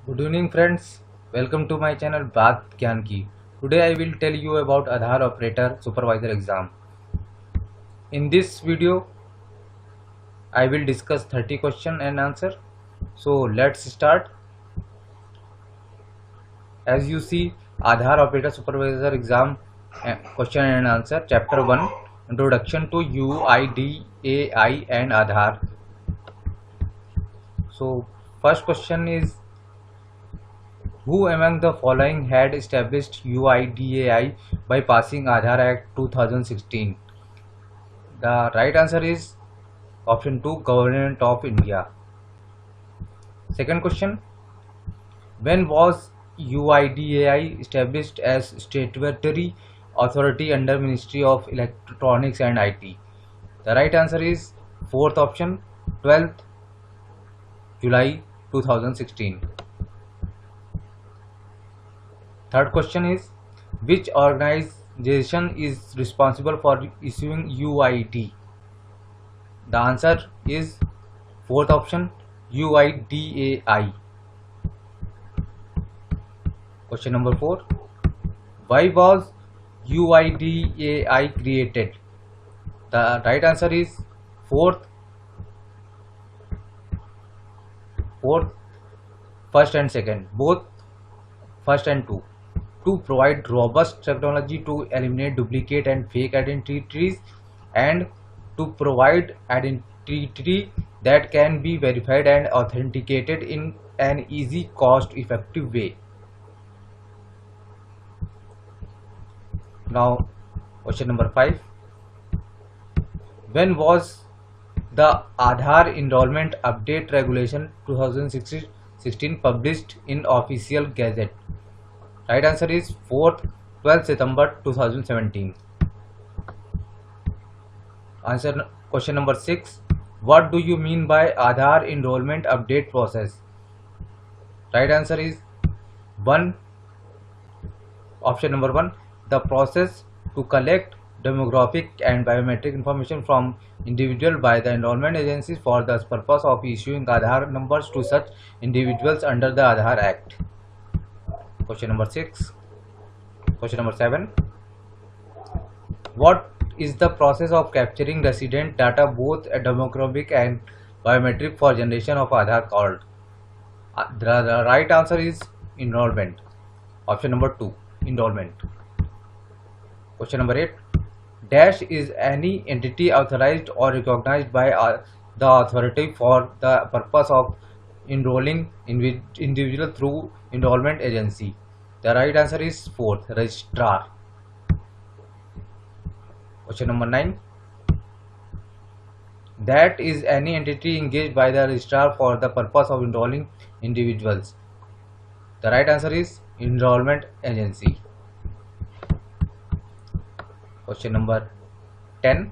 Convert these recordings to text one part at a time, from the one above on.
Good evening friends, welcome to my channel Baat Gyan Ki. Today I will tell you about Aadhaar Operator Supervisor exam. In this video I will discuss 30 question and answer. So let's start. As you see, Aadhaar Operator Supervisor exam question and answer chapter 1 Introduction to UIDAI and Aadhaar. So first question is, who among the following had established UIDAI by passing Aadhaar Act 2016? The right answer is option 2, Government of India. Second question, when was UIDAI established as statutory authority under Ministry of Electronics and IT? The right answer is fourth option, 12th July 2016. Third question is, which organization is responsible for issuing UID? The answer is fourth option, UIDAI. Question number 4. Why was UIDAI created? The right answer is fourth, first and second, both first and two. To provide robust technology to eliminate duplicate and fake identities, and to provide identity that can be verified and authenticated in an easy, cost-effective way. Now, question number 5. When was the Aadhaar Enrollment Update Regulation 2016 published in Official Gazette? Right answer is 12th September 2017. Question number 6. What do you mean by Aadhaar enrollment update process? Right answer is option number 1, the process to collect demographic and biometric information from individual by the enrollment agencies for the purpose of issuing Aadhaar numbers to such individuals under the Aadhaar Act. Question number 6. Question number 7. What is the process of capturing resident data, both demographic and biometric, for generation of Aadhaar card? The right answer is enrollment. Option number 2, enrollment. Question number 8. Dash is any entity authorized or recognized by the authority for the purpose of enrolling individual through enrollment agency. The right answer is fourth, registrar. Question number 9. That is any entity engaged by the registrar for the purpose of enrolling individuals. The right answer is enrollment agency. Question number 10.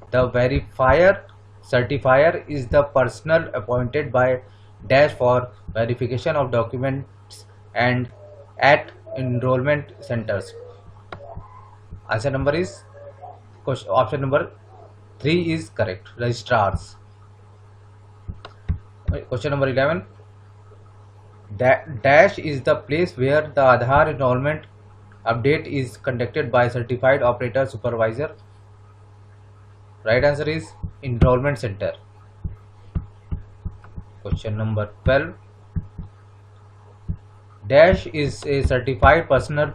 The certifier is the personnel appointed by Dash for verification of documents and at enrollment centers. Answer number is option number 3 is correct, registrars. Question number 11. Dash is the place where the Aadhaar enrollment update is conducted by certified operator supervisor. Right answer is enrollment center. Question number 12. Dash is a certified personnel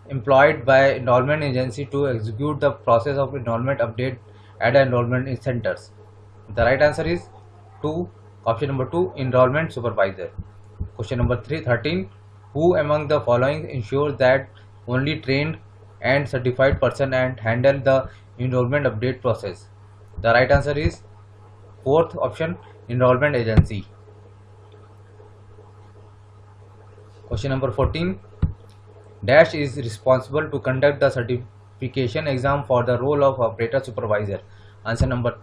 employed by enrollment agency to execute the process of enrollment update at enrollment centers. The right answer is option number 2, enrollment supervisor. Question number 13. Who among the following ensures that only trained and certified person and handle the enrollment update process? The right answer is fourth option, enrollment agency. Question number 14. Dash is responsible to conduct the certification exam for the role of operator supervisor. Option number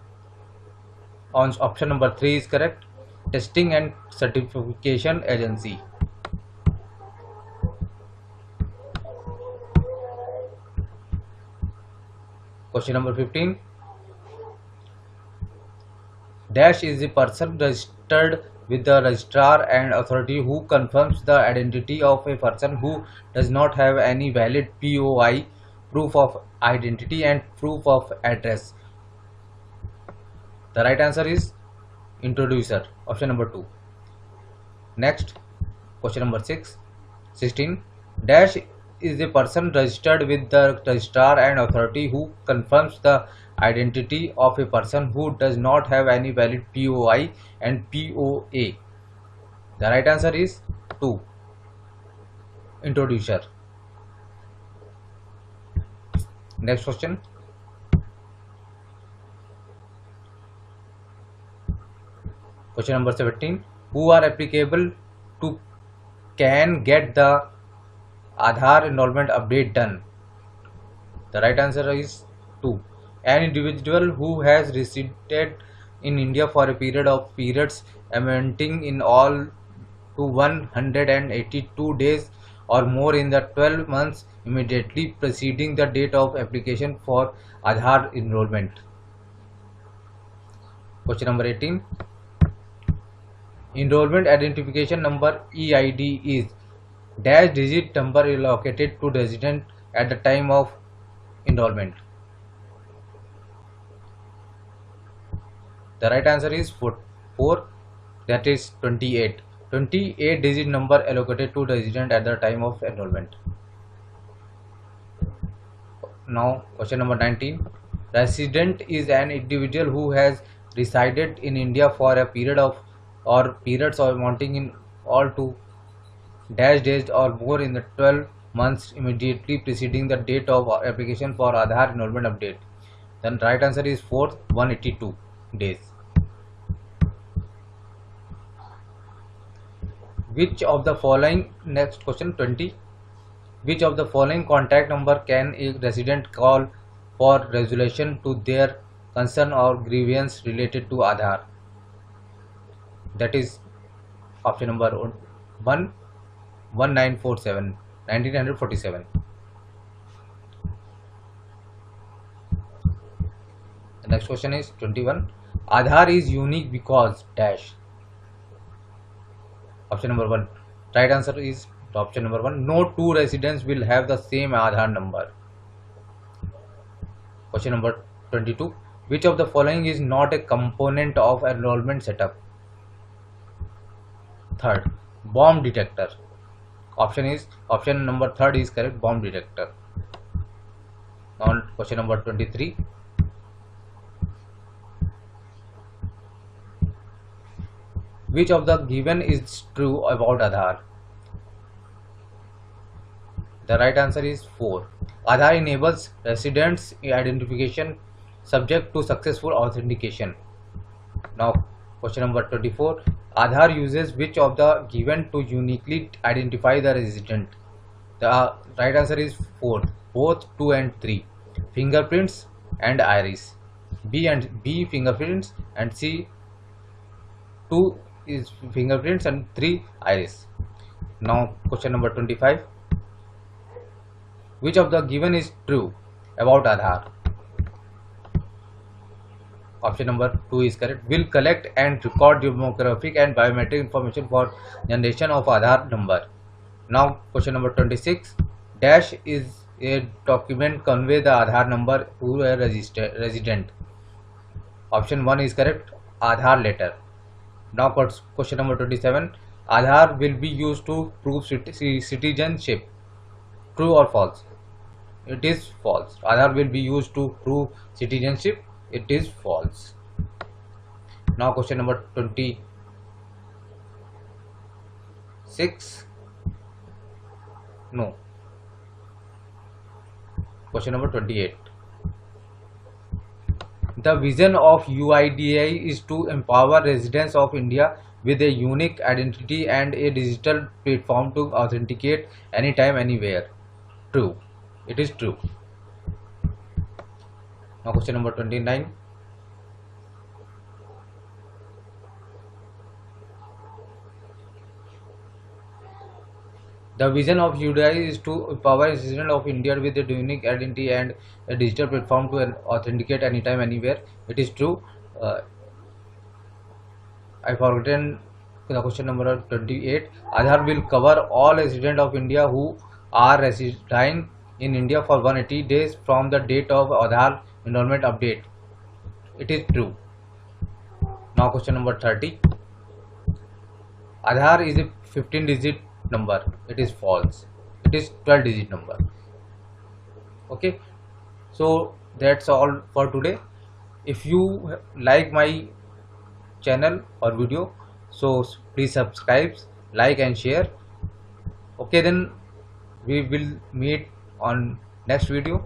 3 is correct, testing and certification agency. Question number 15. Dash is a person registered with the registrar and authority who confirms the identity of a person who does not have any valid POI, proof of identity, and proof of address. The right answer is introducer, option number 2. Next, question number 16. Dash is a person registered with the registrar and authority who confirms the identity of a person who does not have any valid POI and POA. The right answer is 2. Introducer. Next question. Question number 17. Who are applicable to can get the Aadhaar enrollment update done? The right answer is 2. An individual who has resided in India for a period of periods amounting in all to 182 days or more in the 12 months immediately preceding the date of application for Aadhaar enrollment. Question number 18. Enrollment identification number EID is dash digit number allocated to resident at the time of enrollment. The right answer is 4, that is 28. 28 digit number allocated to resident at the time of enrollment. Now question number 19. Resident is an individual who has resided in India for a period of or periods of amounting in all to dash days or more in the 12 months immediately preceding the date of application for Aadhaar enrollment update. Then right answer is 4, 182 days. Which of the following, next question 20. Which of the following contact number can a resident call for resolution to their concern or grievance related to Aadhaar? That is option number 1, 1947, 1947. The next question is 21. Aadhaar is unique because dash. Option number 1. Right answer is option number 1. No two residents will have the same Aadhaar number. Question number 22. Which of the following is not a component of enrollment setup? Third, bomb detector. Option number 3 is correct, bomb detector. Now question number 23. Which of the given is true about Aadhaar? The right answer is 4. Aadhaar enables residents identification subject to successful authentication. Now question number 24. Aadhaar uses which of the given to uniquely identify the resident? The right answer is 4. Both 2 and 3. Fingerprints and iris. B fingerprints and C 2 is fingerprints and 3 iris. Now question number 25. Which of the given is true about Aadhaar? Option number 2 is correct. Will collect and record demographic and biometric information for generation of Aadhaar number. Now question number 26. Dash is a document convey the Aadhaar number to a resident. Option 1 is correct. Aadhaar letter. Now question number 27. Aadhaar will be used to prove citizenship. True or false? It is false. Aadhaar will be used to prove citizenship. It is false. Now question number 26. No. Question number 28. The vision of UIDAI is to empower residents of India with a unique identity and a digital platform to authenticate anytime, anywhere. True. It is true. Now question number 29. The vision of UIDAI is to empower citizens of India with a unique identity and a digital platform to authenticate anytime, anywhere. It is true. I forgotten question number 28. Aadhaar will cover all residents of India who are residing in India for 180 days from the date of Aadhaar enrollment update. It is true. Now question number 30. Aadhaar is a 15-digit number. It is false. It is 12-digit number. Okay. So that's all for today. If you like my channel or video, so please subscribe, like and share. Okay, then we will meet on next video.